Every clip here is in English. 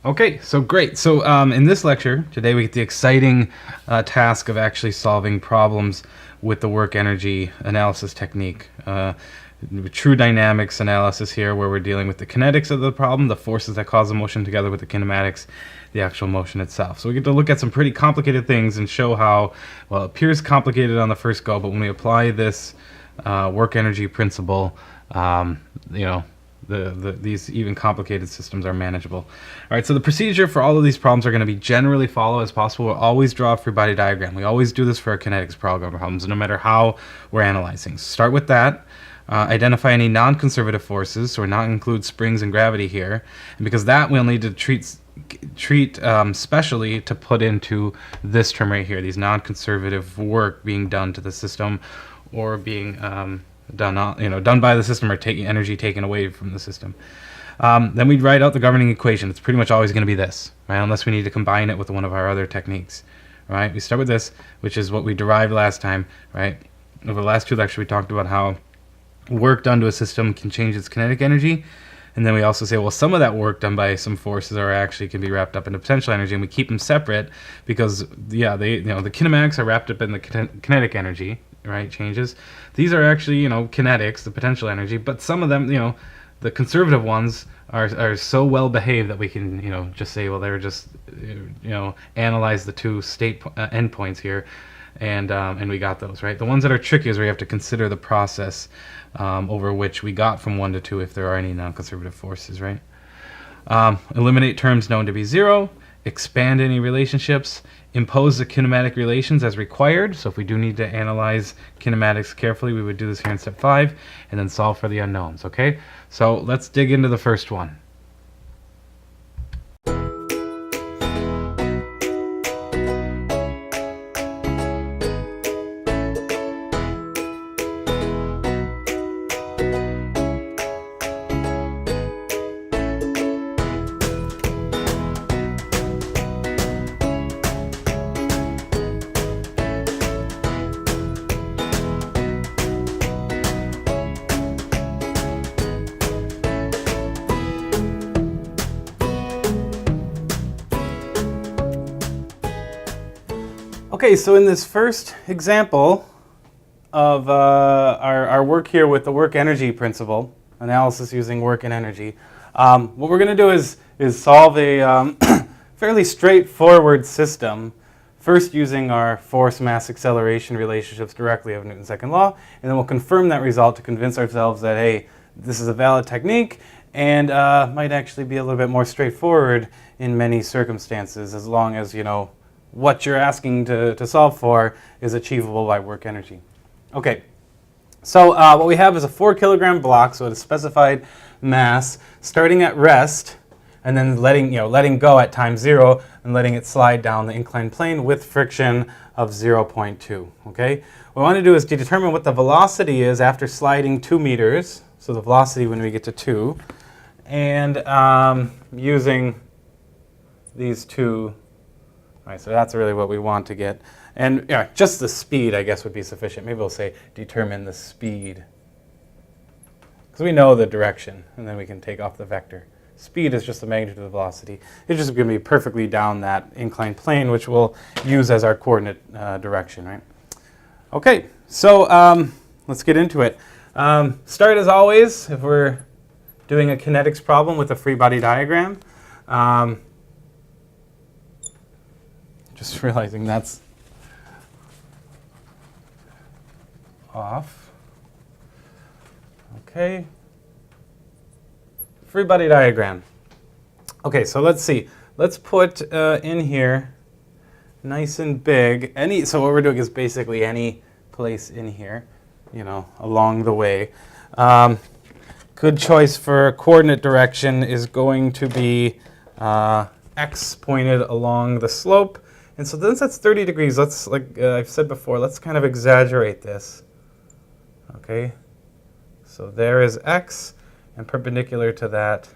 Okay, so great. So in this lecture today, we get the exciting task of actually solving problems with the work energy analysis technique. True dynamics analysis here, where we're dealing with the kinetics of the problem, the forces that cause the motion, together with the kinematics, the actual motion itself. So we get to look at some pretty complicated things and show how, well, it appears complicated on the first go, but when we apply this work energy principle, you know, these even complicated systems are manageable. All right, so the procedure for all of these problems are going to be generally follow as possible. We'll always draw a free body diagram. We always do this for our kinetics problems, no matter how we're analyzing. So start with that. Identify any non-conservative forces, so we're not include springs and gravity here, and because that we'll need to treat specially to put into this term right here, these non-conservative work being done to the system, or being done by the system, or taking energy taken away from the system. Then we'd write out the governing equation. It's pretty much always going to be this, right? Unless we need to combine it with one of our other techniques, right? We start with this, which is what we derived last time, right? Over the last two lectures, we talked about how work done to a system can change its kinetic energy, and then we also say, well, some of that work done by some forces are actually can be wrapped up into potential energy, and we keep them separate because, yeah, the kinematics are wrapped up in the kinetic energy, right? Changes. These are actually, kinetics, the potential energy, but some of them, the conservative ones are so well behaved that we can, just say, well, they're just, analyze the two state endpoints here, and we got those, right? The ones that are tricky is where you have to consider the process over which we got from 1 to 2 if there are any non-conservative forces, right? Eliminate terms known to be zero, expand any relationships, impose the kinematic relations as required. So if we do need to analyze kinematics carefully, we would do this here in step 5, and then solve for the unknowns, okay? So let's dig into the first one. Okay, so in this first example of our work here with the work energy principle, analysis using work and energy, what we're going to do is solve a fairly straightforward system, first using our force mass acceleration relationships directly of Newton's second law, and then we'll confirm that result to convince ourselves that, hey, this is a valid technique and might actually be a little bit more straightforward in many circumstances, as long as, what you're asking to solve for is achievable by work energy. Okay, so what we have is a 4 kilogram block, so it's specified mass, starting at rest, and then letting go at time 0 and letting it slide down the inclined plane with friction of 0.2. Okay, what we want to do is to determine what the velocity is after sliding 2 meters, so the velocity when we get to 2, and using these two. All right, so that's really what we want to get. And just the speed, I guess, would be sufficient. Maybe we'll say determine the speed, because we know the direction, and then we can take off the vector. Speed is just the magnitude of the velocity. It's just going to be perfectly down that inclined plane, which we'll use as our coordinate direction, right? Okay, so let's get into it. Start, as always, if we're doing a kinetics problem, with a free body diagram. Just realizing that's off. Okay. Free body diagram. Okay, so let's see. Let's put in here, nice and big. So what we're doing is basically any place in here, along the way. Good choice for coordinate direction is going to be x pointed along the slope. And so then that's 30 degrees. Let's, like I've said before, let's kind of exaggerate this. Okay, so there is x, and perpendicular to that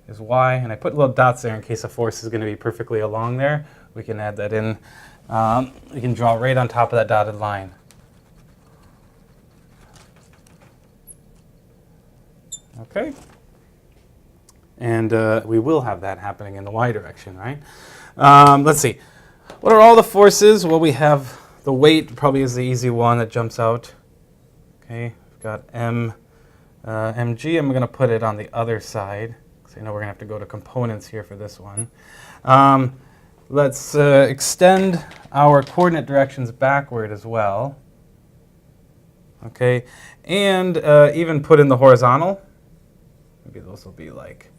is y. And I put little dots there in case a force is going to be perfectly along there. We can add that in. We can draw right on top of that dotted line. Okay. And we will have that happening in the y direction, right? Let's see. What are all the forces? Well, we have the weight probably is the easy one that jumps out. Okay, we've got mg. I'm going to put it on the other side, because I know we're going to have to go to components here for this one. Let's extend our coordinate directions backward as well. Okay, and even put in the horizontal. Maybe those will be like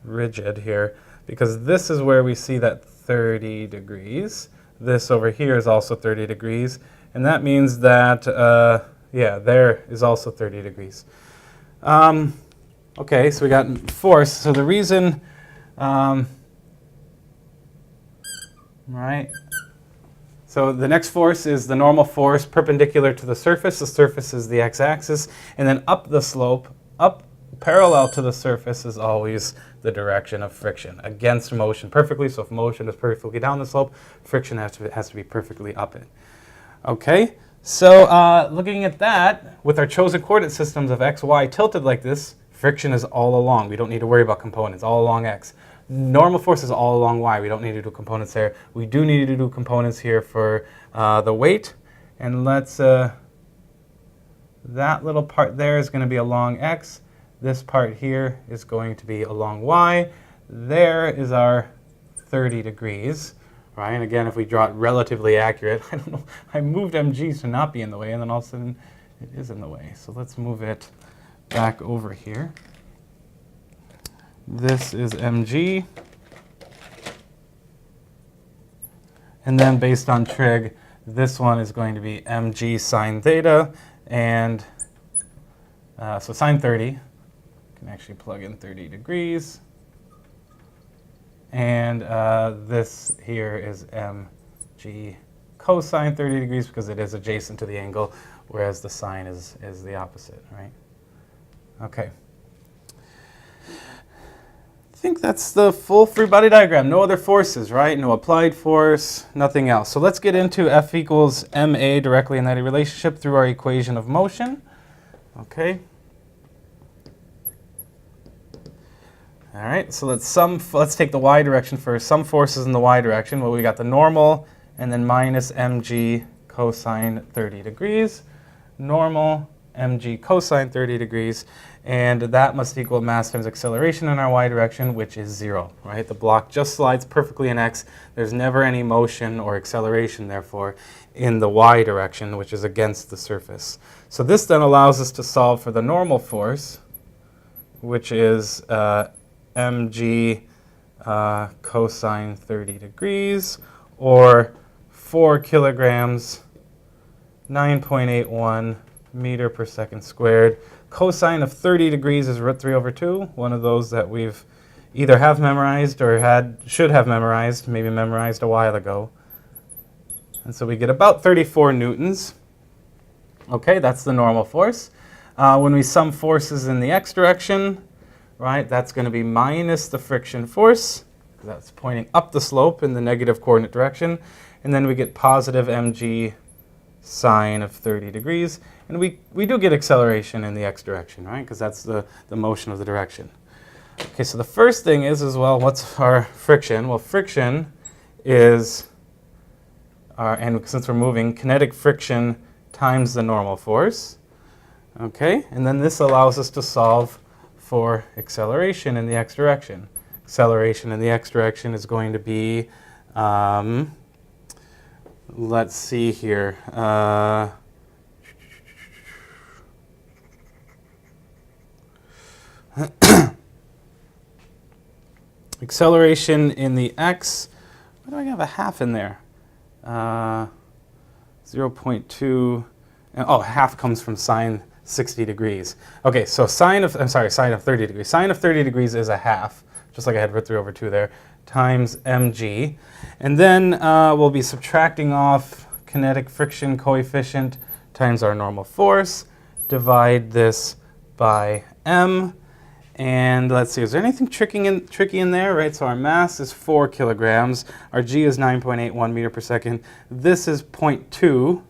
rigid here, because this is where we see that 30 degrees. This over here is also 30 degrees, and that means that, yeah, there is also 30 degrees. Okay, so we got force. So the reason, right, so the next force is the normal force perpendicular to the surface. The surface is the x-axis, and then up the slope, up parallel to the surface is always the direction of friction, against motion perfectly. So if motion is perfectly down the slope, friction has to be perfectly up it. Okay, so looking at that, with our chosen coordinate systems of x, y tilted like this, friction is all along. We don't need to worry about components, all along x. Normal force is all along y. We don't need to do components there. We do need to do components here for the weight. And let's, that little part there is going to be along x. This part here is going to be along y. There is our 30 degrees, right? And again, if we draw it relatively accurate, I don't know, I moved mg to not be in the way, and then all of a sudden it is in the way. So let's move it back over here. This is mg. And then based on trig, this one is going to be mg sine theta, and so sine 30. Can actually plug in 30 degrees. And this here is mg cosine 30 degrees, because it is adjacent to the angle, whereas the sine is the opposite, right? Okay. I think that's the full free body diagram. No other forces, right? No applied force, nothing else. So let's get into F equals ma directly in that relationship through our equation of motion. Okay. All right, so let's take the y direction first. Some forces in the y direction. Well, we got the normal and then minus mg cosine 30 degrees. Normal mg cosine 30 degrees. And that must equal mass times acceleration in our y direction, which is 0, right? The block just slides perfectly in x. There's never any motion or acceleration, therefore, in the y direction, which is against the surface. So this then allows us to solve for the normal force, which is mg cosine 30 degrees, or 4 kilograms, 9.81 meter per second squared. Cosine of 30 degrees is root 3 over 2, one of those that we've either have memorized or should have memorized, maybe memorized a while ago. And so we get about 34 newtons. Okay, that's the normal force. When we sum forces in the x direction, right, that's going to be minus the friction force. That's pointing up the slope in the negative coordinate direction. And then we get positive mg sine of 30 degrees. And we do get acceleration in the x direction, right, because that's the motion of the direction. Okay, so the first thing is, well, what's our friction? Well, friction is, and since we're moving, kinetic friction times the normal force. Okay, and then this allows us to solve for acceleration in the x direction. Acceleration in the x direction is going to be, let's see here. Acceleration in the x, why do I have a half in there? 0.2, oh, half comes from sine 60 degrees. Okay, so sine of 30 degrees. Sine of 30 degrees is a half, just like I had root 3 over 2 there, times mg. And then we'll be subtracting off kinetic friction coefficient times our normal force. Divide this by m. And let's see, is there anything tricky in there, right? So our mass is 4 kilograms. Our g is 9.81 meter per second. This is 0.2.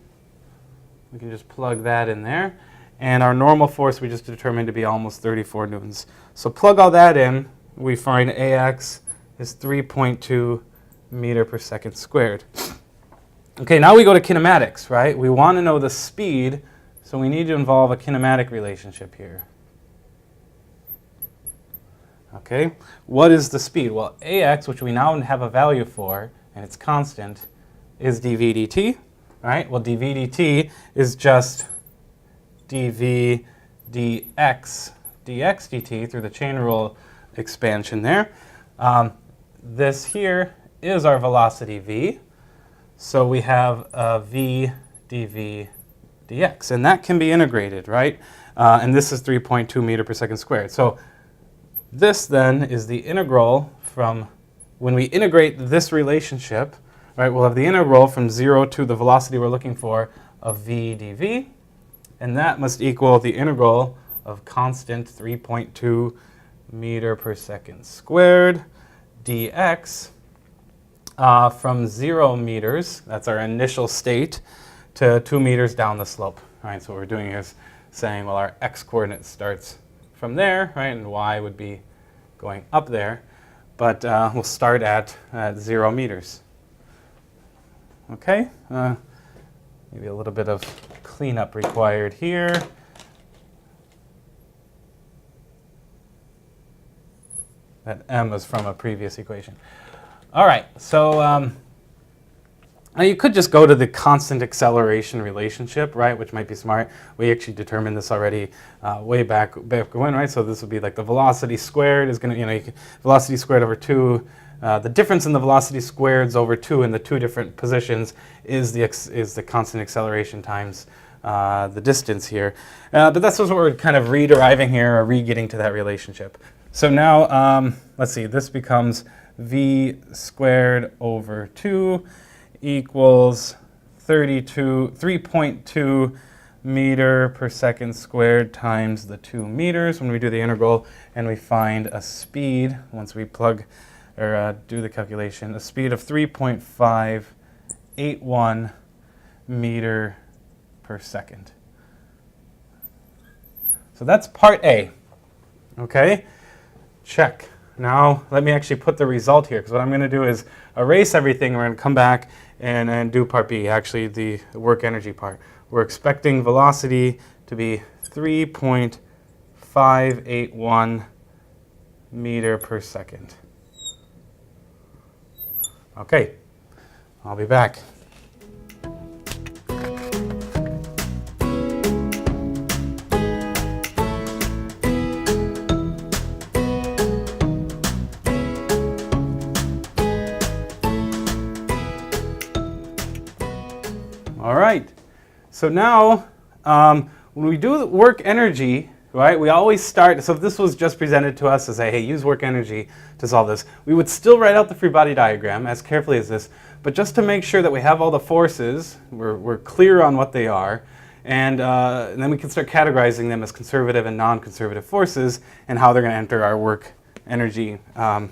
We can just plug that in there. And our normal force we just determined to be almost 34 newtons. So plug all that in, we find AX is 3.2 meter per second squared. Okay, now we go to kinematics, right? We want to know the speed, so we need to involve a kinematic relationship here. Okay, what is the speed? Well, AX, which we now have a value for, and it's constant, is dv dt, right? Well, dv dt is just dv dx dt through the chain rule expansion there. This here is our velocity v. So we have v dv dx, and that can be integrated, right? And this is 3.2 meter per second squared. So this then is the integral from, when we integrate this relationship, right, we'll have the integral from 0 to the velocity we're looking for of v dv, and that must equal the integral of constant 3.2 meter per second squared dx from 0 meters, that's our initial state, to 2 meters down the slope. Right, so what we're doing is saying, well, our x-coordinate starts from there, right, and y would be going up there, but we'll start at 0 meters. Okay, maybe a little bit of cleanup required here. That m is from a previous equation. All right, so now you could just go to the constant acceleration relationship, right, which might be smart. We actually determined this already way back when, right? So this would be like the velocity squared is going to, velocity squared over 2. The difference in the velocity squareds over 2 in the two different positions is the constant acceleration times the distance here. But that's what we're kind of re-deriving here, or re-getting to that relationship. So now, let's see, this becomes v squared over 2 equals 3.2 meter per second squared times the 2 meters when we do the integral, and we find a speed, once we plug or do the calculation, a speed of 3.581 meter per second. So that's part A. Okay, check. Now let me actually put the result here, because what I'm going to do is erase everything. We're going to come back and do part B, actually the work energy part. We're expecting velocity to be 3.581 meter per second. Okay, I'll be back. All right, so now when we do work energy, right, we always start, so if this was just presented to us as a, hey, use work energy to solve this, we would still write out the free body diagram as carefully as this, but just to make sure that we have all the forces, we're clear on what they are, and then we can start categorizing them as conservative and non-conservative forces and how they're going to enter our work energy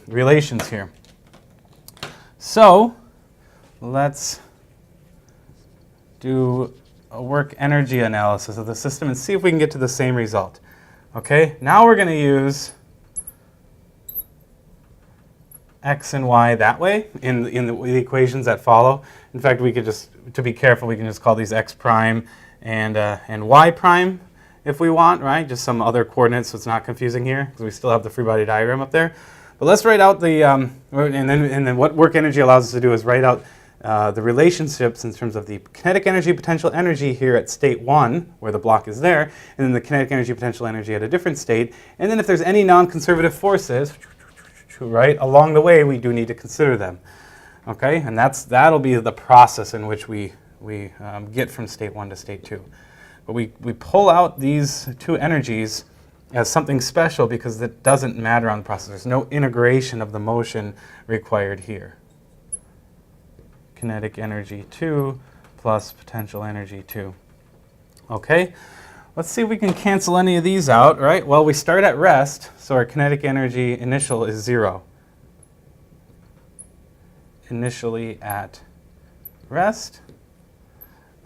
relations here. So let's do a work energy analysis of the system and see if we can get to the same result. Okay, now we're going to use x and y that way in the equations that follow. In fact, we could just, to be careful, we can just call these x prime and y prime if we want, right? Just some other coordinates so it's not confusing here, because we still have the free body diagram up there. But let's write out the, and then what work energy allows us to do is write out the relationships in terms of the kinetic energy, potential energy here at state 1, where the block is there, and then the kinetic energy, potential energy at a different state. And then if there's any non-conservative forces, right, along the way, we do need to consider them. Okay, and that'll be the process in which we get from state 1 to state 2. But we pull out these two energies as something special because it doesn't matter on the process. There's no integration of the motion required here. Kinetic energy 2 plus potential energy 2. Okay, let's see if we can cancel any of these out, right? Well, we start at rest, so our kinetic energy initial is 0. Initially at rest.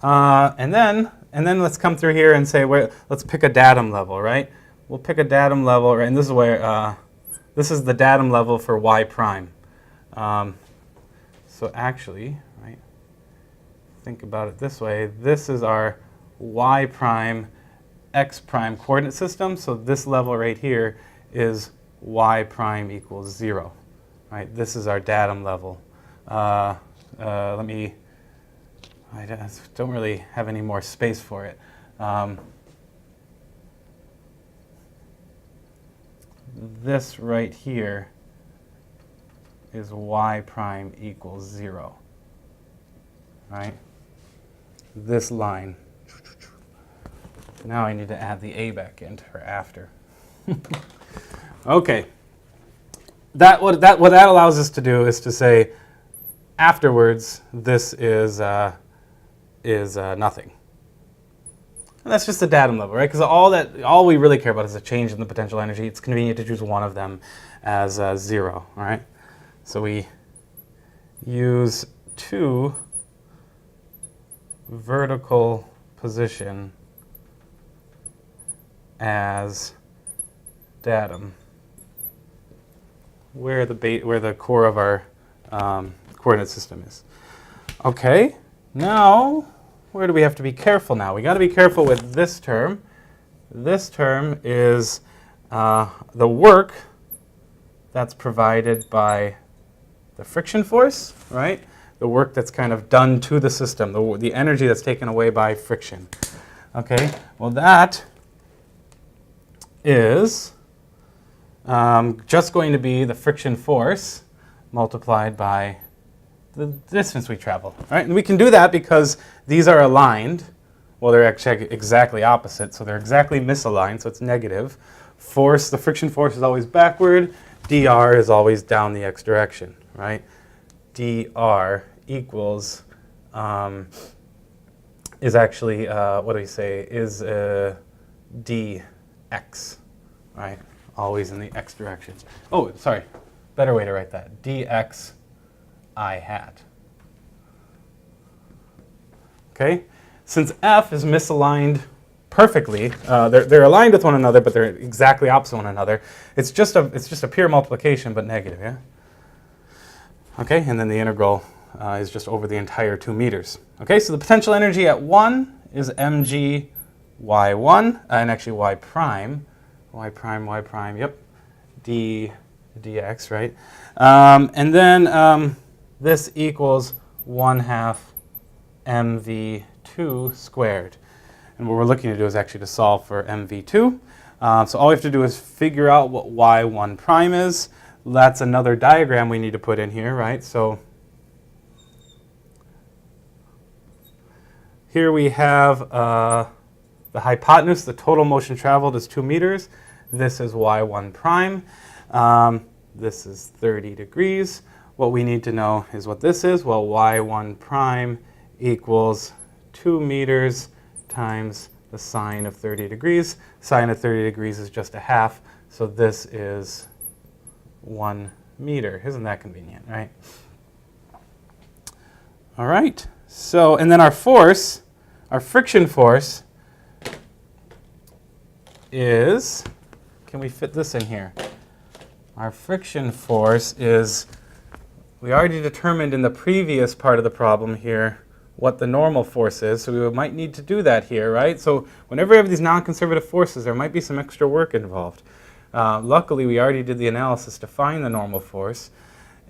And then let's come through here and say, let's pick a datum level, right? We'll pick a datum level, right? And this is this is the datum level for y prime. So actually, right, think about it this way. This is our y prime, x prime coordinate system. So this level right here is y prime equals 0. Right? This is our datum level. I don't really have any more space for it. This right here is y prime equals 0. Right? This line. Now I need to add the a back in for after. Okay. What that allows us to do is to say, afterwards, this is nothing. And that's just the datum level, right? Because all we really care about is a change in the potential energy. It's convenient to choose one of them as 0, all right? So we use 2 vertical position as datum, where the core of our coordinate system is. Okay, now where do we have to be careful now? We got to be careful with this term. This term is the work that's provided by the friction force, right? The work that's kind of done to the system, the energy that's taken away by friction. Okay, well that is just going to be the friction force multiplied by the distance we travel, right? And we can do that because these are aligned. Well, they're actually exactly opposite, so they're exactly misaligned, so it's negative. Force, the friction force is always backward. dr is always down the x direction, right? dr equals, is actually, what do we say, is dx, right? Always in the x direction. Oh, sorry, better way to write that, dx I hat. Okay, since f is misaligned perfectly, they're aligned with one another, but they're exactly opposite one another. It's just a pure multiplication, but negative, yeah. Okay, and then the integral is just over the entire 2 meters. Okay, so the potential energy at 1 is mg y1, and actually y prime, yep, dx, right? And then this equals 1/2 mv2 squared. And what we're looking to do is actually to solve for mv2. So all we have to do is figure out what y1 prime is. That's another diagram we need to put in here, right? So here we have the hypotenuse, the total motion traveled is 2 meters. This is y1 prime. This is 30 degrees. What we need to know is what this is. Well, y1 prime equals 2 meters times the sine of 30 degrees. Sine of 30 degrees is just 1/2, so this is 1 meter. Isn't that convenient, right? All right, so, and then our force, our friction force is, can we fit this in here? Our friction force is, we already determined in the previous part of the problem here what the normal force is, so we might need to do that here, right? So whenever we have these non-conservative forces, there might be some extra work involved. Luckily, we already did the analysis to find the normal force,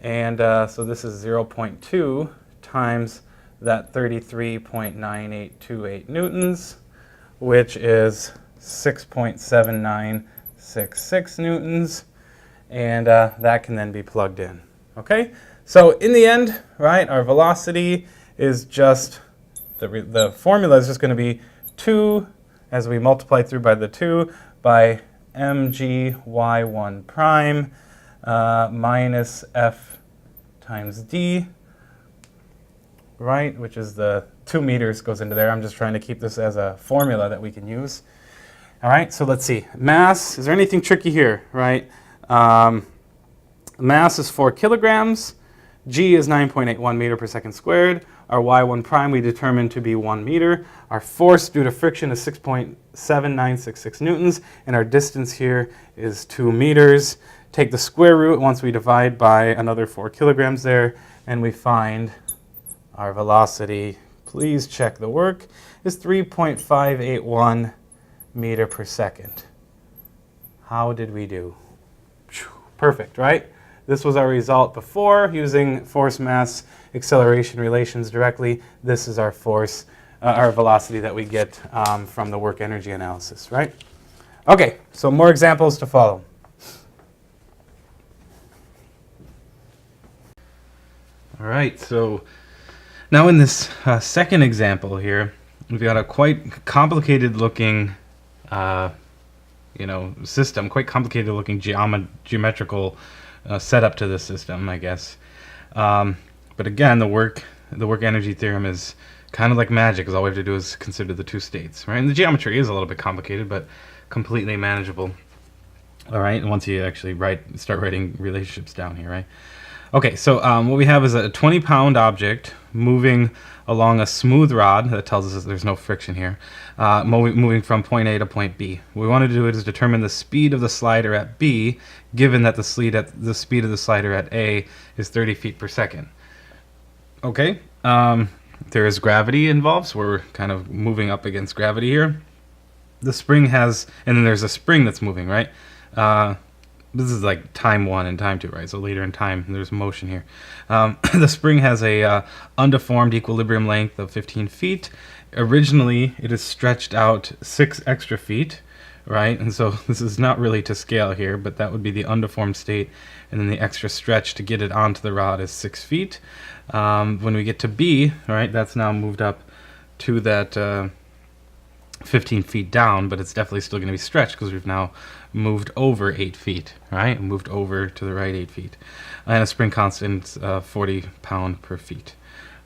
and so this is 0.2 times that 33.9828 newtons, which is 6.7966 newtons, and that can then be plugged in. Okay, so in the end, right, our velocity is just, the formula is just going to be 2, as we multiply through by the 2, by mg y1 prime minus f times d, right, which is the 2 meters goes into there. I'm just trying to keep this as a formula that we can use. All right, so let's see. Mass, is there anything tricky here, right? Mass is 4 kilograms. G is 9.81 meter per second squared. Our y1 prime we determined to be 1 meter. Our force due to friction is 6.7966 newtons. And our distance here is 2 meters. take the square root once we divide by another 4 kilograms there, and we find our velocity, please check the work, is 3.581 meter per second. How did we do? Perfect, right? This was our result before using force mass acceleration relations directly. This is our force, our velocity that we get from the work energy analysis, right? Okay, so more examples to follow. All right, so now in this second example here, we've got a quite complicated looking system, quite complicated looking geometrical setup to the system, I guess. But again, the work energy theorem is kind of like magic, because all we have to do is consider the two states, right? And the geometry is a little bit complicated, but completely manageable. All right, and once you actually start writing relationships down here, right? Okay, so what we have is a 20-pound object moving along a smooth rod that tells us that there's no friction here, moving from point A to point B. What we want to do is determine the speed of the slider at B, given that the speed of the slider at A is 30 feet per second. Okay, there is gravity involved, so we're kind of moving up against gravity here. The spring has, and then there's a spring that's moving, right? This is like time 1 and time 2, right? So later in time, there's motion here. The spring has a undeformed equilibrium length of 15 feet. Originally, it is stretched out 6 extra feet, right? And so this is not really to scale here, but that would be the undeformed state. And then the extra stretch to get it onto the rod is 6 feet. When we get to B, right, that's now moved up to that 15 feet down, but it's definitely still going to be stretched because we've now moved over 8 feet, right? Moved over to the right 8 feet. And a spring constant 40 pound per feet.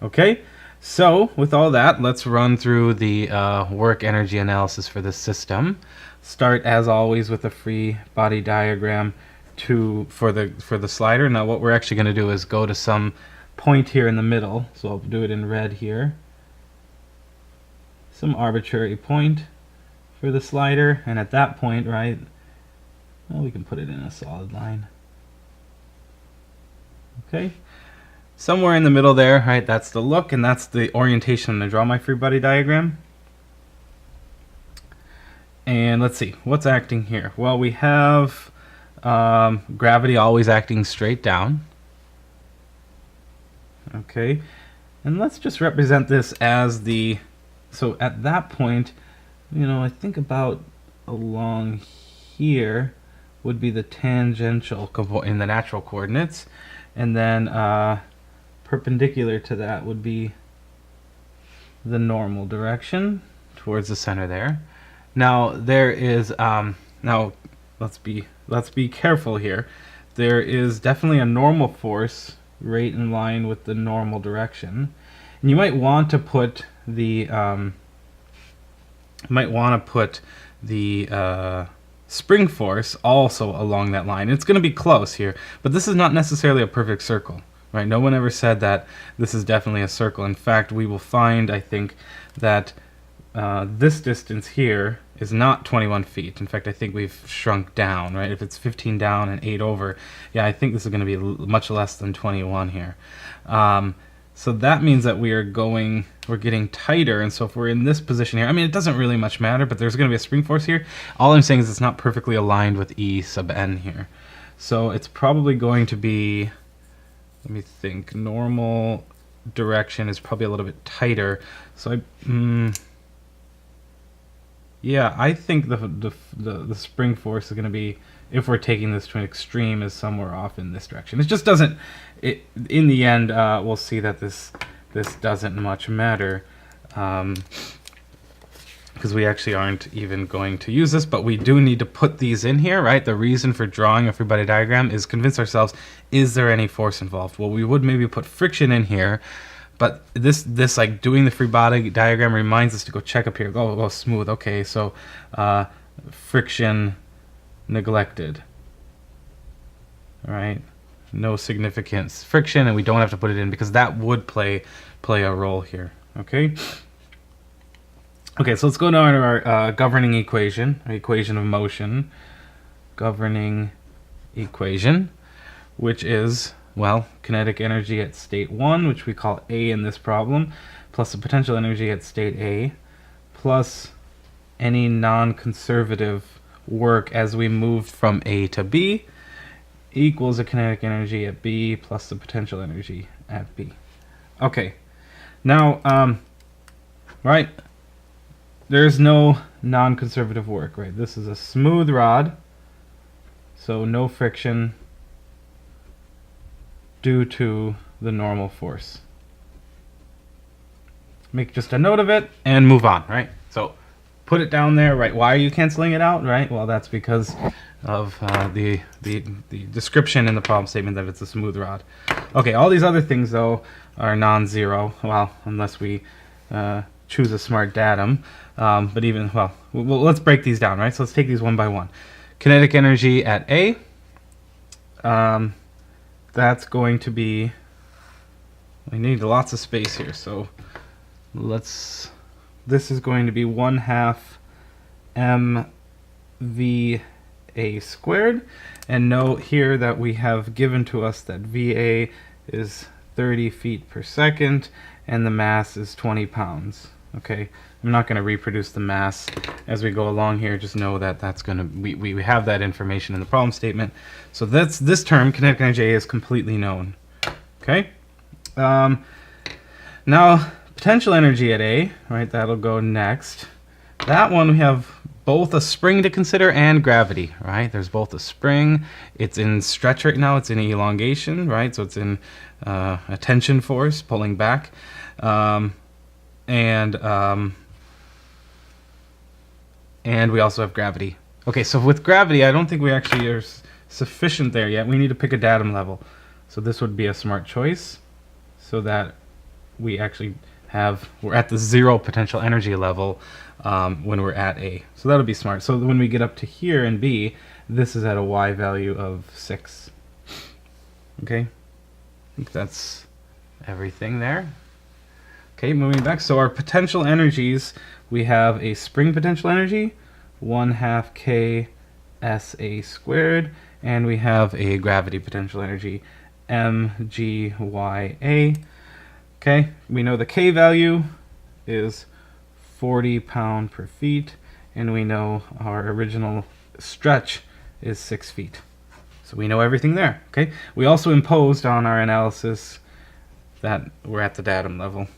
Okay, so with all that, let's run through the work energy analysis for this system. Start as always with a free body diagram for the slider. Now what we're actually going to do is go to some point here in the middle. So I'll do it in red here. Some arbitrary point for the slider, and at that point, right, well, we can put it in a solid line. Okay, somewhere in the middle there, right, that's the look, and that's the orientation. I'm going to draw my free body diagram. And let's see, what's acting here? Well, we have gravity always acting straight down. Okay, and let's just represent this as the, so at that point, I think about along here would be the tangential in the natural coordinates, and then perpendicular to that would be the normal direction towards the center there. Now there is now let's be careful here. There is definitely a normal force right in line with the normal direction, and you might want to put the spring force also along that line. It's going to be close here, but this is not necessarily a perfect circle, right? No one ever said that this is definitely a circle. In fact, we will find, I think, that this distance here is not 21 feet. In fact, I think we've shrunk down, right? If it's 15 down and 8 over, yeah, I think this is going to be much less than 21 here. So that means that we're getting tighter, and so if we're in this position here, I mean, it doesn't really much matter, but there's going to be a spring force here. All I'm saying is it's not perfectly aligned with E sub n here. So it's probably going to be, let me think, normal direction is probably a little bit tighter. So yeah, I think the spring force is going to be, if we're taking this to an extreme, is somewhere off in this direction. It just doesn't, in the end, we'll see that this doesn't much matter, because we actually aren't even going to use this, but we do need to put these in here, right? The reason for drawing a free body diagram is convince ourselves, is there any force involved? Well, we would maybe put friction in here, but this like doing the free body diagram reminds us to go check up here. Go smooth. Okay, so friction neglected. All right, no significant friction, and we don't have to put it in because that would play a role here. Okay. Okay, so let's go now to our governing equation of motion. Governing equation, which is, well, kinetic energy at state 1, which we call A in this problem, plus the potential energy at state A, plus any non-conservative work as we move from A to B, equals the kinetic energy at B plus the potential energy at B. Okay, now, right, there's no non-conservative work, right? This is a smooth rod, so no friction due to the normal force. Make just a note of it and move on, right? So put it down there, right? Why are you canceling it out, right? Well, that's because of the description in the problem statement that it's a smooth rod. Okay, all these other things, though, are non-zero, well, unless we choose a smart datum. But even, well, let's break these down, right? So let's take these one by one. Kinetic energy at A, that's going to be, we need lots of space here, so this is going to be 1/2 mVA squared. And note here that we have given to us that VA is 30 feet per second and the mass is 20 pounds. Okay, I'm not going to reproduce the mass as we go along here. Just know that that's going to, we have that information in the problem statement. So that's this term, kinetic energy is completely known. Okay, now potential energy at A, right, that'll go next. That one we have both a spring to consider and gravity, right? There's both a spring, it's in stretch right now, it's in elongation, right? So it's in a tension force pulling back. And we also have gravity. Okay, so with gravity, I don't think we actually are sufficient there yet. We need to pick a datum level. So this would be a smart choice, so that we actually we're at the 0 potential energy level when we're at A. So that'll be smart. So when we get up to here in B, this is at a Y value of 6. Okay, I think that's everything there. Okay, moving back. So our potential energies, we have a spring potential energy, 1/2 K SA squared, and we have a gravity potential energy, mGYA. Okay, we know the K value is 40 pound per feet, and we know our original stretch is 6 feet. So we know everything there. Okay, we also imposed on our analysis that we're at the datum level.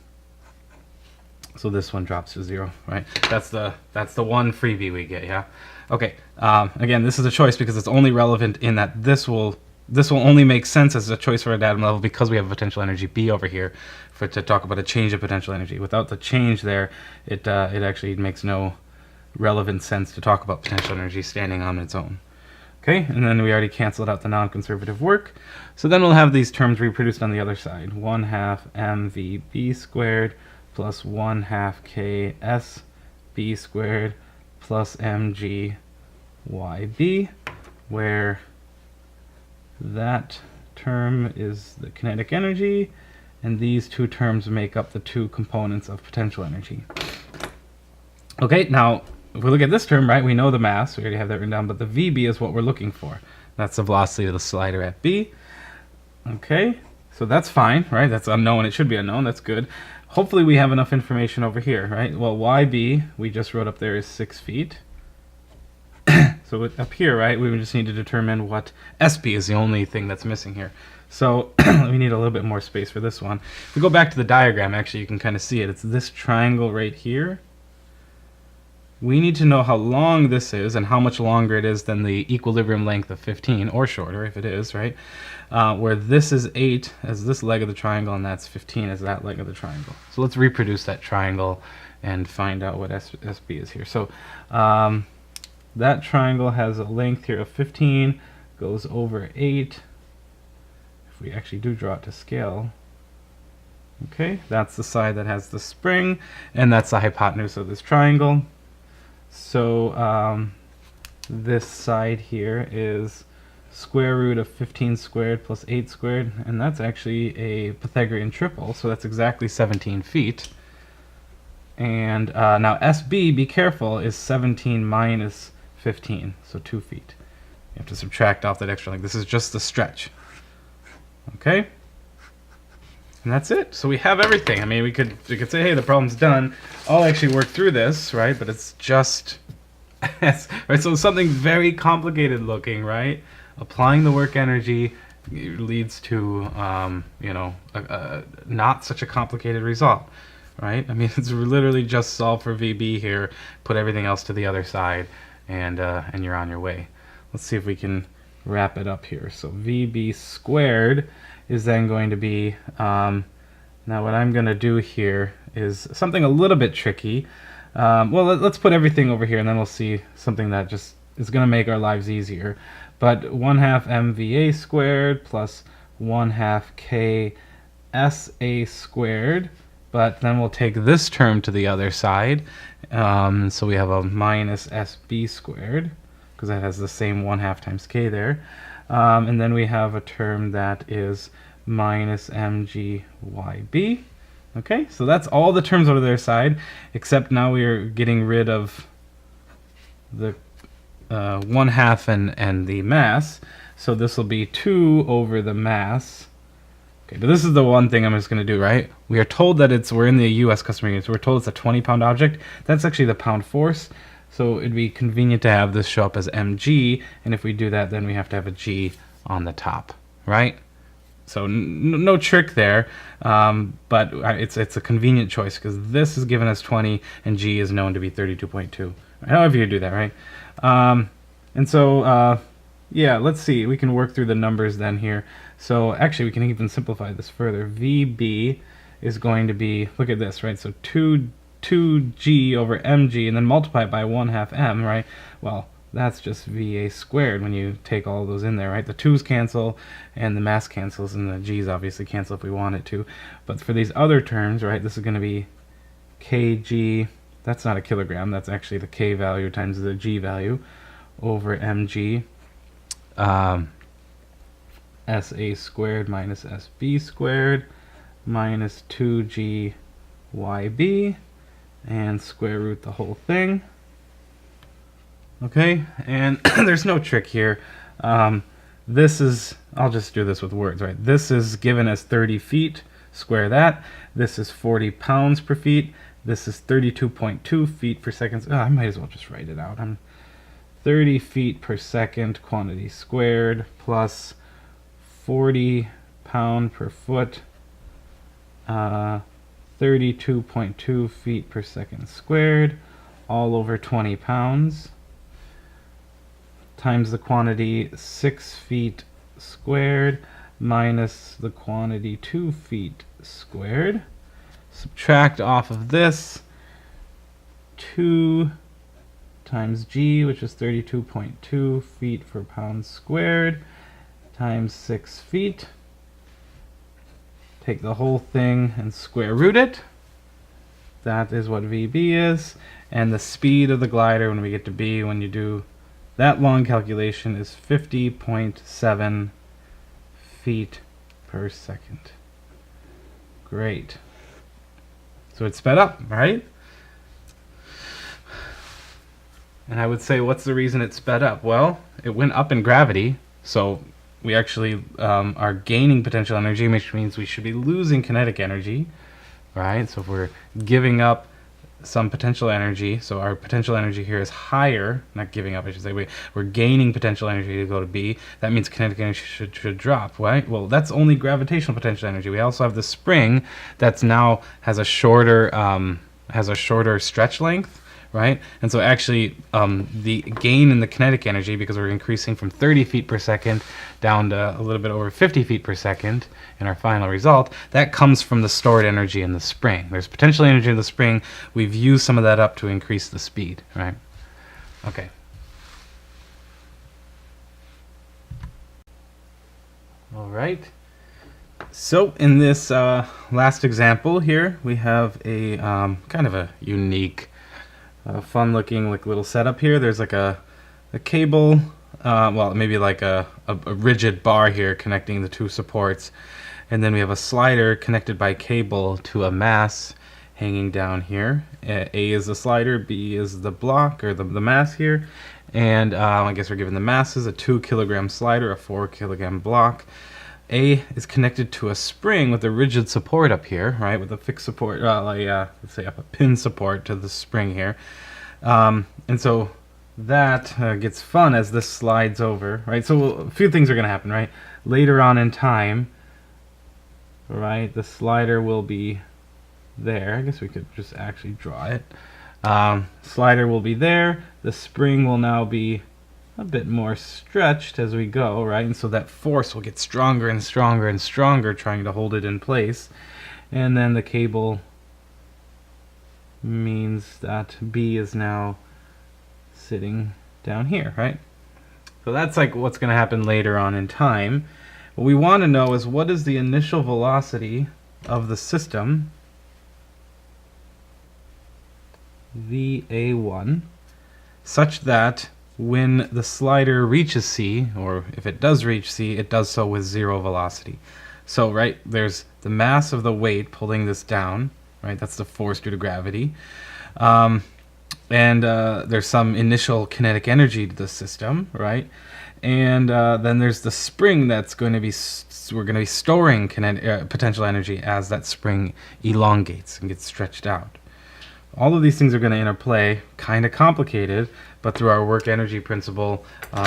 So this one drops to 0, right? That's the one freebie we get, yeah? Okay, again, this is a choice because it's only relevant in that this will only make sense as a choice for a datum level because we have potential energy B over here to talk about a change of potential energy. Without the change there, it actually makes no relevant sense to talk about potential energy standing on its own. Okay, and then we already canceled out the non-conservative work. So then we'll have these terms reproduced on the other side. 1/2 mVB squared plus 1/2 KSB squared plus mGYB, where that term is the kinetic energy, and these two terms make up the two components of potential energy. Okay, now if we look at this term, right, we know the mass, we already have that written down, but the VB is what we're looking for. That's the velocity of the slider at B. Okay, so that's fine, right? That's unknown, it should be unknown, that's good. Hopefully we have enough information over here, right? Well, YB, we just wrote up there, is 6 feet. So up here, right, we just need to determine what SB is the only thing that's missing here. So we need a little bit more space for this one. If we go back to the diagram, actually, you can kind of see it. It's this triangle right here. We need to know how long this is and how much longer it is than the equilibrium length of 15, or shorter if it is, right? Where this is 8 as this leg of the triangle, and that's 15 as that leg of the triangle. So let's reproduce that triangle and find out what SB is here. So that triangle has a length here of 15, goes over 8. If we actually do draw it to scale, okay, that's the side that has the spring, and that's the hypotenuse of this triangle. So this side here is square root of 15 squared plus 8 squared, and that's actually a Pythagorean triple, so that's exactly 17 feet. And now SB, be careful, is 17 minus 15, so 2 feet. You have to subtract off that extra length. This is just the stretch. Okay? And that's it. So we have everything. I mean, we could say, hey, the problem's done. I'll actually work through this, right? But it's just, right? So something very complicated looking, right? Applying the work energy leads to, not such a complicated result, right? I mean, it's literally just solve for VB here, put everything else to the other side, and you're on your way. Let's see if we can wrap it up here. So VB squared is then going to be, now what I'm going to do here is something a little bit tricky. Well, let's put everything over here, and then we'll see something that just is going to make our lives easier. But 1/2 MVA squared plus 1/2 KSA squared. But then we'll take this term to the other side. So we have a minus SB squared, because that has the same 1/2 times K there. And then we have a term that is minus MGYB. Okay, so that's all the terms over their side, except now we are getting rid of the 1/2 and the mass. So this will be 2 over the mass. Okay, but this is the one thing I'm just going to do, right? We are told that we're in the US customer unit, so we're told it's a 20-pound object. That's actually the pound force. So it'd be convenient to have this show up as mg, and if we do that, then we have to have a g on the top, right? So no trick there, but it's a convenient choice because this is given as 20 and g is known to be 32.2. However you do that, right? And so, yeah, let's see. We can work through the numbers then here. So actually, we can even simplify this further. VB is going to be, look at this, right? So 2g over mg, and then multiply it by 1/2 m, right? Well, that's just VA squared when you take all of those in there, right? The 2's cancel, and the mass cancels, and the g's obviously cancel if we want it to. But for these other terms, right, this is going to be kg, that's not a kilogram, that's actually the k value times the g value, over mg, SA squared minus SB squared, minus 2g YB, and square root the whole thing. Okay, and there's no trick here. This is, I'll just do this with words, right? This is given as 30 feet, square that. This is 40 pounds per feet. This is 32.2 feet per second. Oh, I might as well just write it out. 30 feet per second quantity squared plus 40 pound per foot, 32.2 feet per second squared, all over 20 pounds, times the quantity 6 feet squared minus the quantity 2 feet squared. Subtract off of this 2 times g, which is 32.2 feet per pound squared, times 6 feet. Take the whole thing and square root it. That is what VB is. And the speed of the glider when we get to B, when you do that long calculation, is 50.7 feet per second. Great. So it sped up, right? And I would say, what's the reason it sped up? Well, it went up in gravity, so we actually are gaining potential energy, which means we should be losing kinetic energy, right? So if we're giving up some potential energy, so our potential energy here is higher, not giving up, I should say, we're gaining potential energy to go to B, that means kinetic energy should drop, right? Well, that's only gravitational potential energy. We also have the spring that's now has a shorter stretch length, right? And so actually the gain in the kinetic energy, because we're increasing from 30 feet per second down to a little bit over 50 feet per second in our final result, that comes from the stored energy in the spring. There's potential energy in the spring. We've used some of that up to increase the speed, right? Okay. All right. So in this last example here, we have a kind of a unique fun looking like little setup here. There's like a cable, well, maybe like a rigid bar here connecting the two supports, and then we have a slider connected by cable to a mass hanging down here. A is the slider, B is the block, or the mass here. And I guess we're given the masses, a 2 kilogram slider, a 4 kilogram block. A is connected to a spring with a rigid support up here, right, with a fixed support, let's say a pin support to the spring here. And so that gets fun as this slides over, right? So a few things are going to happen, right? Later on in time, right, the slider will be there. I guess we could just actually draw it. Slider will be there. The spring will now be a bit more stretched as we go, right? And so that force will get stronger and stronger and stronger, trying to hold it in place. And then the cable means that B is now sitting down here, right? So that's like what's going to happen later on in time. What we want to know is, what is the initial velocity of the system, VA1, such that when the slider reaches C, or if it does reach C, it does so with 0 velocity. So, right, there's the mass of the weight pulling this down, right? That's the force due to gravity. And there's some initial kinetic energy to the system, right? And then there's the spring that's going to be, we're going to be storing potential energy as that spring elongates and gets stretched out. All of these things are going to interplay, kind of complicated, but through our work energy principle,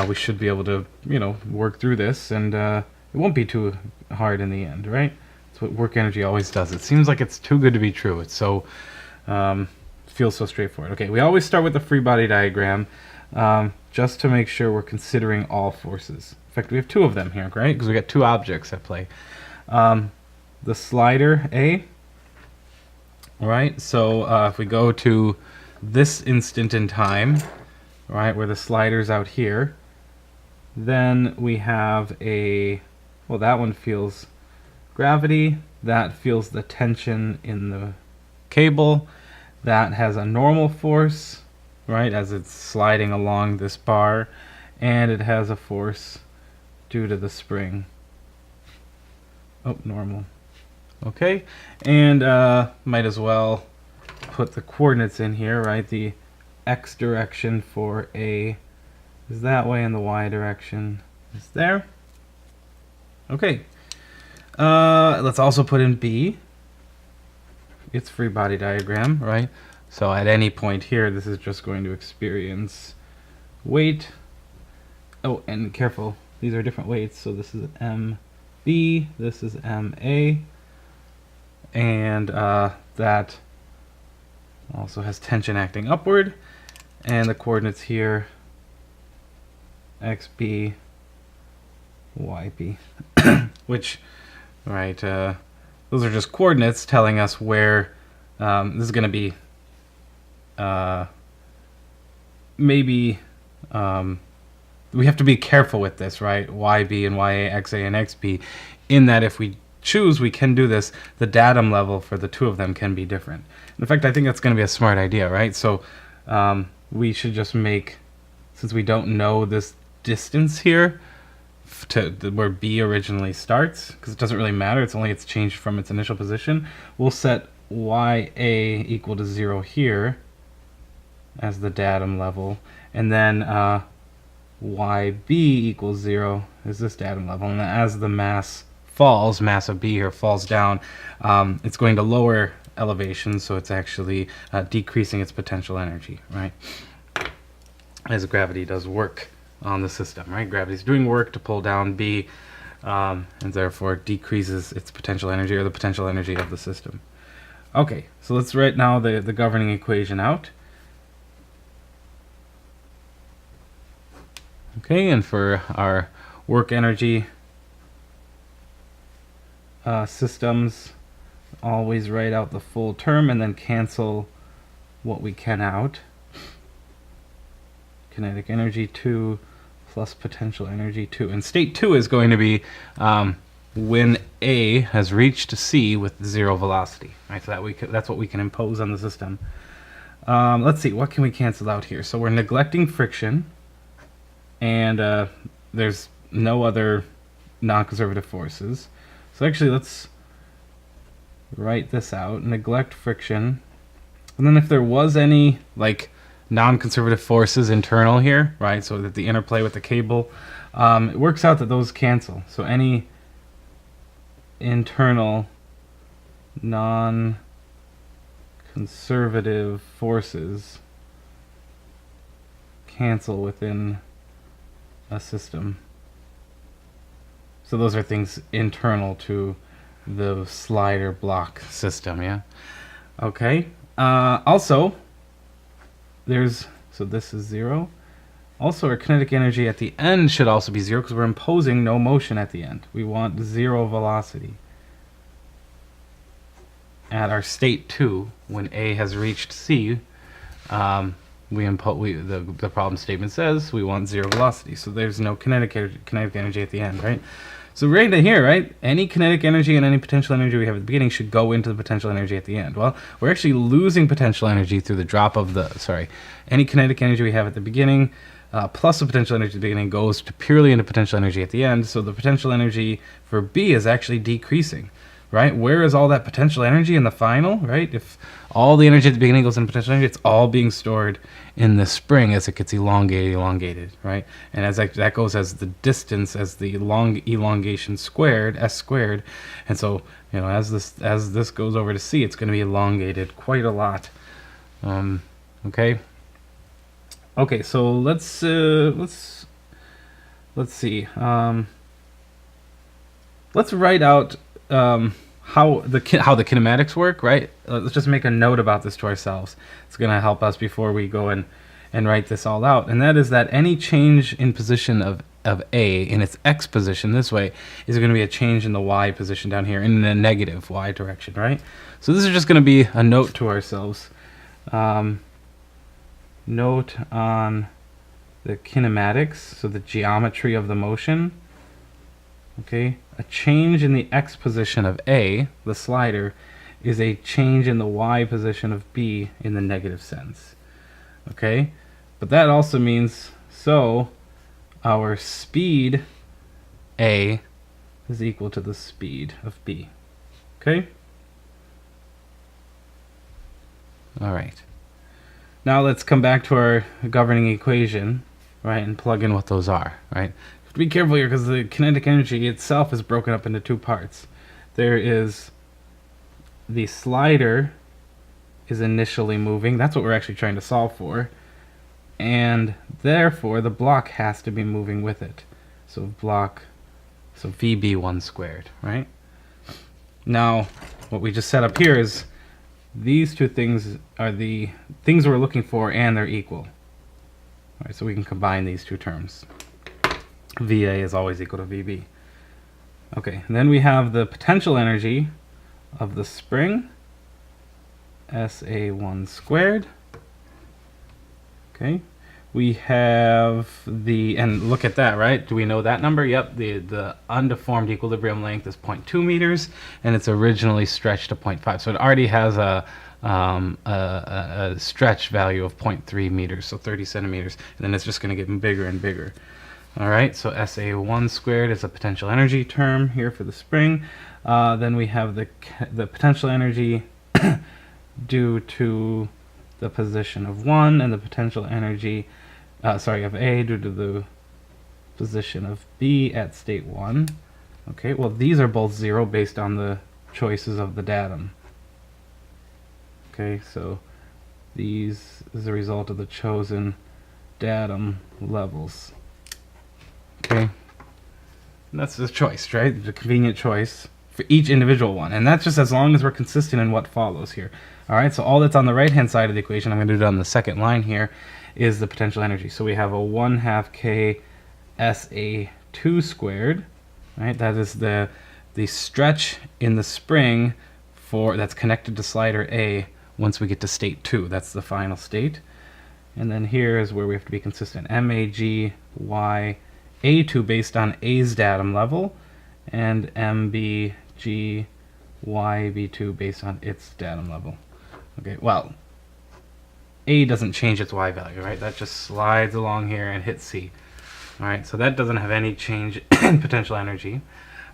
we should be able to, work through this, and it won't be too hard in the end, right? That's what work energy always does. It seems like it's too good to be true. It's so, feels so straightforward. Okay, we always start with the free body diagram, just to make sure we're considering all forces. In fact, we have 2 of them here, right? Because we got 2 objects at play. The slider A. Right, so if we go to this instant in time, right, where the slider's out here, then we have well, that one feels gravity, that feels the tension in the cable, that has a normal force, right, as it's sliding along this bar, and it has a force due to the spring. Oh, normal. Okay, and might as well put the coordinates in here, right? The x direction for A is that way, and the y direction is there. Okay, let's also put in B. It's free body diagram, right? So at any point here, this is just going to experience weight. Oh, and careful, these are different weights. So this is MB, this is MA. And that also has tension acting upward, and the coordinates here, xb, yb, which, right, those are just coordinates telling us where this is going to be, maybe, we have to be careful with this, right, yb and ya, xa and xb, in that if we choose, we can do this, the datum level for the 2 of them can be different. In fact, I think that's going to be a smart idea, right? So we should just make, since we don't know this distance here to where B originally starts, because it doesn't really matter, it's changed from its initial position, we'll set YA equal to 0 here as the datum level, and then YB equals 0 is this datum level, and as the mass falls, mass of B here falls down, it's going to lower elevation, so it's actually decreasing its potential energy, right? As gravity does work on the system, right? Gravity's doing work to pull down B, and therefore decreases its potential energy, or the potential energy of the system. Okay, so let's write now the governing equation out. Okay, and for our work energy systems, always write out the full term and then cancel what we can out. Kinetic energy 2 plus potential energy 2. And state 2 is going to be when A has reached C with 0 velocity. Right, so that's what we can impose on the system. Let's see, what can we cancel out here? So we're neglecting friction, and there's no other non-conservative forces. So actually, let's write this out, neglect friction, and then if there was any like non-conservative forces internal here, right, so that the interplay with the cable, it works out that those cancel. So any internal non-conservative forces cancel within a system. So those are things internal to the slider block system, yeah? Okay. Also, so this is 0. Also, our kinetic energy at the end should also be 0 because we're imposing no motion at the end. We want 0 velocity. At our state 2, when A has reached C, the problem statement says we want 0 velocity. So there's no kinetic energy at the end, right? So right here, right, any kinetic energy and any potential energy we have at the beginning should go into the potential energy at the end. Well, we're actually losing potential energy through the drop of any kinetic energy we have at the beginning plus the potential energy at the beginning goes purely into potential energy at the end. So the potential energy for B is actually decreasing, right? Where is all that potential energy in the final, right? If all the energy at the beginning goes into potential energy, it's all being stored in the spring as it gets elongated, right? And as that goes as the distance, as the long elongation squared, s squared. And so, you know, as this goes over to C, it's going to be elongated quite a lot. Okay. Okay, so let's see. Let's write out how the kinematics work, right? Let's just make a note about this to ourselves. It's going to help us before we go and write this all out. And that is that any change in position of A in its x position this way is going to be a change in the y position down here in the negative y direction, right? So this is just going to be a note to ourselves. Note on the kinematics, so the geometry of the motion. Okay, a change in the x position of A, the slider, is a change in the y position of B in the negative sense. Okay, but that also means, so our speed A is equal to the speed of B. Okay? All right. Now let's come back to our governing equation, right, and plug in what those are, right? Be careful here because the kinetic energy itself is broken up into two parts. There is the slider is initially moving. That's what we're actually trying to solve for. And therefore, the block has to be moving with it. So VB1 squared, right? Now, what we just set up here is these two things are the things we're looking for, and they're equal. All right, so we can combine these two terms. VA is always equal to VB. Okay, and then we have the potential energy of the spring, SA1 squared. Okay, we have and look at that, right? Do we know that number? Yep, the undeformed equilibrium length is 0.2 meters, and it's originally stretched to 0.5. So it already has a stretch value of 0.3 meters, so 30 centimeters, and then it's just going to get bigger and bigger. All right, so SA1 squared is a potential energy term here for the spring. Then we have the potential energy due to the position of 1, and the potential energy of A due to the position of B at state 1. Okay, well these are both 0 based on the choices of the datum. Okay, so these is a result of the chosen datum levels. Okay, and that's the choice, right? The convenient choice for each individual one, and that's just as long as we're consistent in what follows here. All right, so all that's on the right-hand side of the equation, I'm going to do it on the second line here, is the potential energy. So we have a 1/2 K SA2 squared, right? That is the stretch in the spring that's connected to slider A once we get to state 2. That's the final state. And then here is where we have to be consistent. MAG Y A2 based on A's datum level, and MBG YB2 based on its datum level. Okay, well, A doesn't change its Y value, right? That just slides along here and hits C. All right, so that doesn't have any change in potential energy,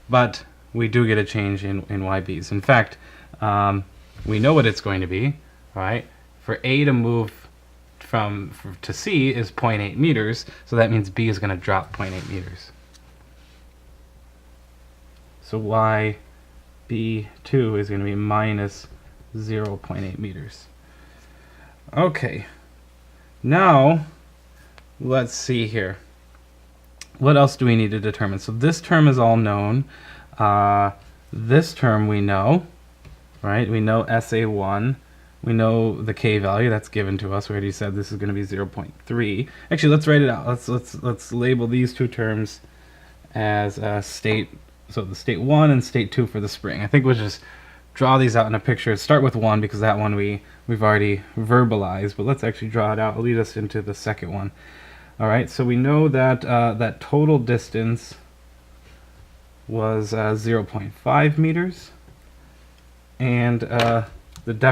but we do get a change in YBs. In fact, we know what it's going to be, right? For A to move to C is 0.8 meters, so that means B is going to drop 0.8 meters. So YB2 is going to be minus 0.8 meters. Okay, now let's see here. What else do we need to determine? So this term is all known. This term we know, right? We know SA1. We know the K value that's given to us. We already said this is going to be 0.3. Actually, let's write it out. Let's label these two terms as state. So the state 1 and state 2 for the spring. I think we'll just draw these out in a picture. Start with 1 because that one we've already verbalized. But let's actually draw it out. It'll lead us into the second one. All right. So we know that that total distance was 0.5 meters, and the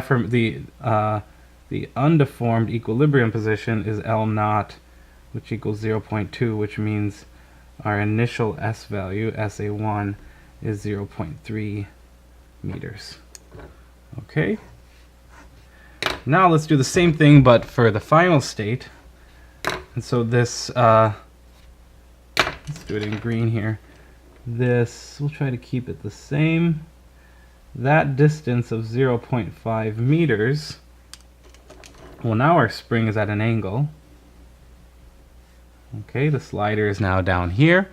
undeformed equilibrium position is L naught, which equals 0.2, which means our initial S value, SA1, is 0.3 meters. Okay. Now let's do the same thing, but for the final state. And so this, let's do it in green here. This, we'll try to keep it the same. That distance of 0.5 meters, well, now our spring is at an angle. Okay, the slider is now down here,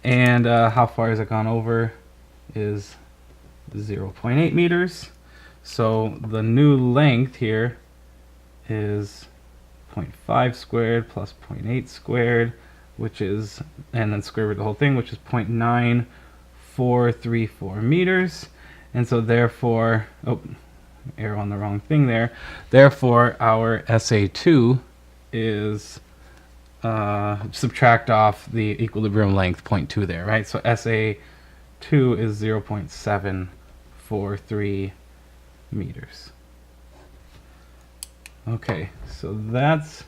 and how far has it gone over is 0.8 meters. So the new length here is 0.5 squared plus 0.8 squared, which is, and then square root the whole thing, which is 0.9434 meters. And so therefore, oh, arrow on the wrong thing there. Therefore, our SA2 is, subtract off the equilibrium length, 0.2 there, right? So SA2 is 0.743 meters. Okay, so that's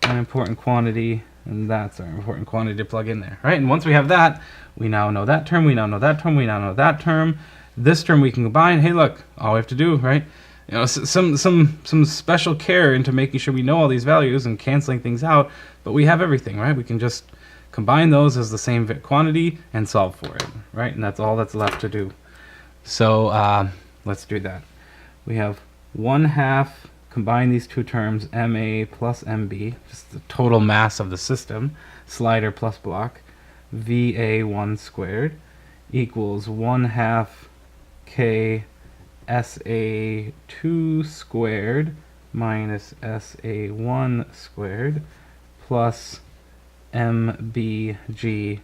an important quantity, and that's our important quantity to plug in there, right? And once we have that, we now know that term, we now know that term, we now know that term. This term we can combine. Hey, look, all we have to do, right? You know, some special care into making sure we know all these values and canceling things out, but we have everything, right? We can just combine those as the same quantity and solve for it, right? And that's all that's left to do. So let's do that. We have 1/2, combine these two terms, MA plus MB, just the total mass of the system, slider plus block, VA1 squared equals 1/2 K SA2 squared minus SA1 squared plus MBG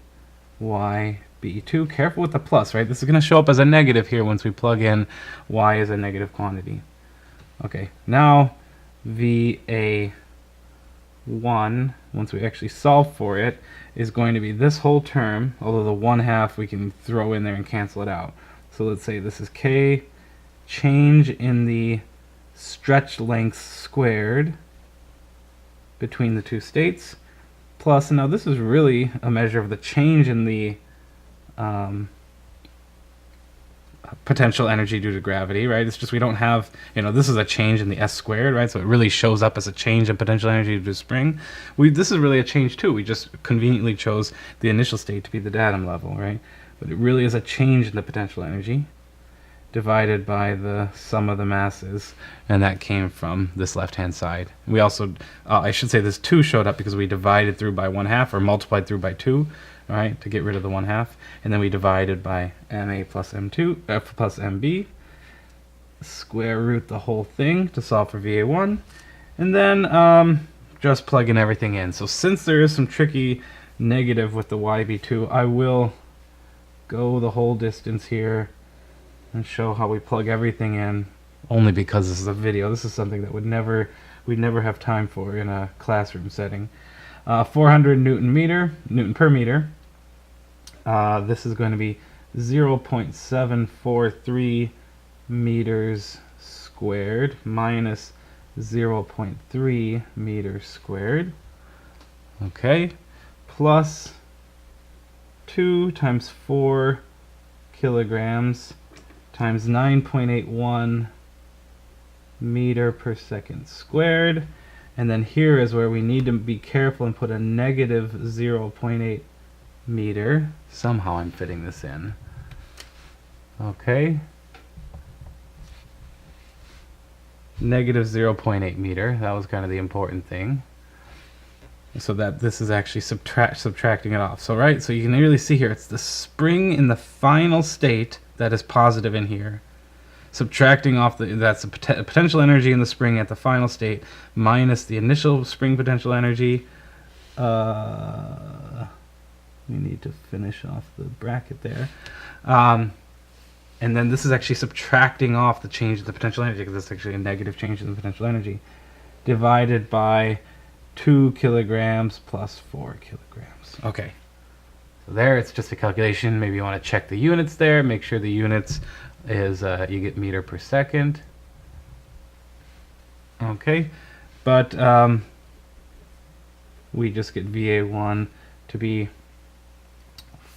YB2. Careful with the plus, right? This is going to show up as a negative here once we plug in y as a negative quantity. Okay, now VA1, once we actually solve for it, is going to be this whole term, although the 1/2 we can throw in there and cancel it out. So let's say this is K, change in the stretch length squared between the two states, plus, now this is really a measure of the change in the potential energy due to gravity, right? It's just we don't have, you know, this is a change in the S squared, right? So it really shows up as a change in potential energy due to spring. This is really a change too. We just conveniently chose the initial state to be the datum level, right? But it really is a change in the potential energy divided by the sum of the masses, and that came from this left-hand side. We also, I should say this 2 showed up because we divided through by 1/2 or multiplied through by 2, right, to get rid of the 1/2, and then we divided by MA plus M2, F plus MB, square root the whole thing to solve for VA1, and then just plug in everything in. So since there is some tricky negative with the YB2, I will go the whole distance here and show how we plug everything in, only because this is a video. This is something that we'd never have time for in a classroom setting. 400 Newton per meter. This is going to be 0.743 meters squared minus 0.3 meters squared. Okay, plus 2 times 4 kilograms times 9.81 meter per second squared. And then here is where we need to be careful and put a negative 0.8 meter. Somehow I'm fitting this in. Okay. Negative 0.8 meter. That was kind of the important thing. So that this is actually subtracting it off. So right, so you can really see here, it's the spring in the final state that is positive in here. Subtracting off that's the potential energy in the spring at the final state minus the initial spring potential energy. We need to finish off the bracket there. And then this is actually subtracting off the change in the potential energy, because it's actually a negative change in the potential energy, divided by 2 kilograms plus 4 kilograms. Okay. So there, it's just a calculation. Maybe you want to check the units there, make sure the units is you get meter per second. Okay, but we just get VA1 to be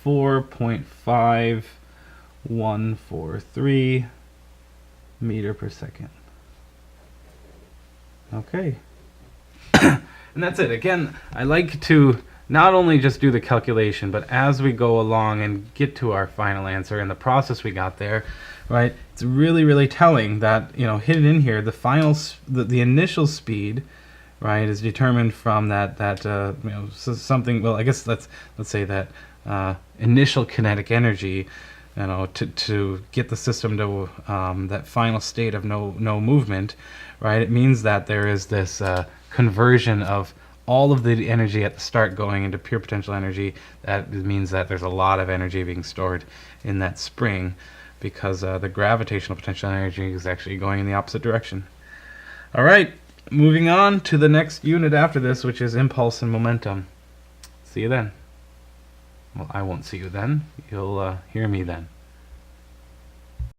4.5143 meter per second. Okay. And that's it. Again, I like to not only just do the calculation, but as we go along and get to our final answer and the process we got there, right? It's really, really telling that, you know, hidden in here, the initial speed, right, is determined from that you know, something. Well, I guess let's say that initial kinetic energy, you know, to get the system to that final state of no movement, right? It means that there is this conversion of all of the energy at the start going into pure potential energy. That means that there's a lot of energy being stored in that spring, because the gravitational potential energy is actually going in the opposite direction. All right, moving on to the next unit after this, which is impulse and momentum. See you then. Well, I won't see you then. You'll hear me then.